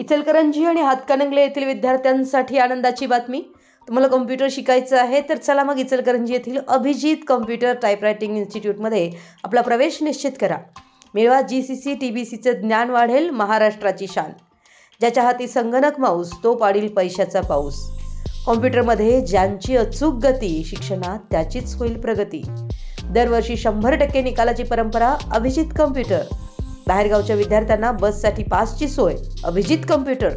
इचलकरंजी आणि हातकणंगले येथील विद्यार्थ्यांसाठी आनंदाची बातमी। तुम्हाला कॉम्प्युटर शिकायचं आहे तर चला मग इचलकरंजी येथील अभिजित कॉम्प्युटर टायपरायटिंग इन्स्टिट्यूटमध्ये आपला प्रवेश निश्चित करा। मिळवा GCC TBCचे ज्ञान वाढेल महाराष्ट्राची शान। ज्याच्या हाती संगणक माऊस तो पाडील पैशाचा पाऊस। कॉम्प्युटरमध्ये ज्यांची अचूक गती शिक्षणात त्याचीच होईल प्रगती। दरवर्षी 100% निकालाची परंपरा अभिजित कॉम्प्युटर। बाहेरगावच्या विद्यार्थ्यांना बससाठी पासची सोय अभिजित कॉम्प्युटर।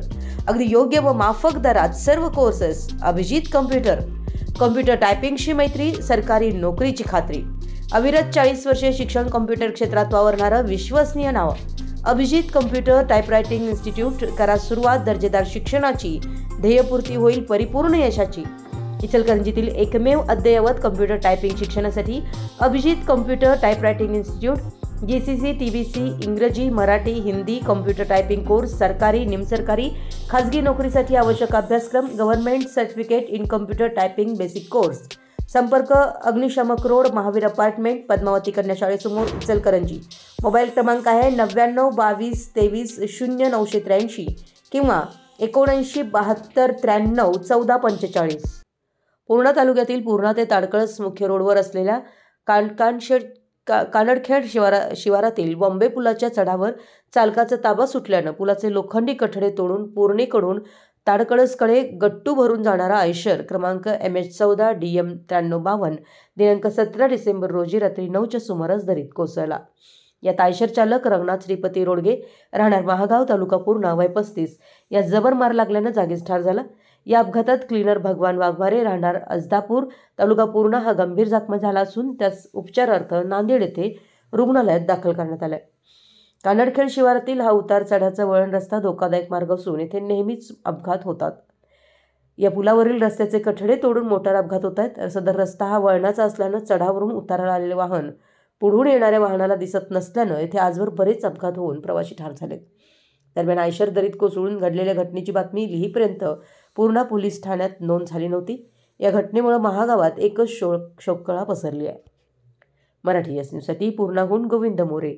अगदी योग्य व माफक दरात सर्व कोर्सेस अभिजित कॉम्प्युटर। कॉम्प्युटर टायपिंगशी मैत्री, सरकारी नोकरीची खात्री। अविरत 40 वर्षे शिक्षण कॉम्प्युटर क्षेत्रात वावरणारं विश्वसनीय नाव अभिजित कॉम्प्युटर टायपरायटिंग इन्स्टिट्यूट। करा सुरुवात दर्जेदार शिक्षणाची, ध्येयपूर्ती होईल परिपूर्ण यशाची। इचलकरंजीतील एकमेव अद्ययावत कॉम्प्युटर टायपिंग शिक्षणासाठी Abhijit computer typewriting institute. GCC TBC इंग्रजी, Marathi, Hindi computer typing course, सरकारी, निमसरकारी, खाजगी नोकरीसाठी आवश्यक अभ्यासक्रम, government certificate in computer typing basic course. संपर्क अग्निशामक रोड, महावीर अपार्टमेंट, पद्मावती कन्या शाळेसमोर, इचलकरंजी। मोबाईल क्रमांक आहे 99 22 23 0983 किंवा 79 72 93 14 45। पूर्णा तालुक्यातील पूर्णा ते ताडकळस मुख्य रोडवर असलेल्या कानडखेड शिवारातील बॉम्बे पुलाच्या चढावर चालकाचा ताबा सुटल्यानं पुलाचे लोखंडी कठडे तोडून पूर्णेकडून ताडकळसकडे गट्टू भरून जाणारा आयशर क्रमांक MH14 DM 9352 दिनांक 17 डिसेंबर रोजी रात्री 9च्या सुमारास दरीत कोसळला। यात आयशर चालक रंगनाथ श्रीपती रोडगे राहणार महागाव तालुका पूर्णा वय 35 या जबर मार लागल्यानं जागीच ठार झाला। या अपघातात क्लीनर भगवान वाघमारे राहणार अजदापूर तालुका पूर्णा हा गंभीर जखमी झाला असून त्यास उपचारार्थ नांदेड येथे रुग्णालयात दाखल करण्यात आले। कानडखेड शिवारातील हा उतार चढाचा वळण रस्ता धोकादायक मार्ग असून येथे नेहमीच अपघात होतात। या पुलावरील रस्त्याचे कठडे तोडून मोटार अपघात होत आहेत। सदर रस्ता हा वळणाचा असल्यानं चढावरून उताराला आलेले वाहन पुढून येणाऱ्या वाहनाला दिसत नसल्यानं येथे आजवर बरेच अपघात होऊन प्रवासी ठार झाले। दरम्यान आयशर दरीत कोसळून घडलेल्या घटनेची बातमी लिहीपर्यंत पूर्णा पोलीस ठाण्यात नोंद झाली नव्हती। या घटनेमुळे महागावात एकच शोककळा पसरली आहे। मराठी न्यूजसाठी पूर्णाहून गोविंद मोरे।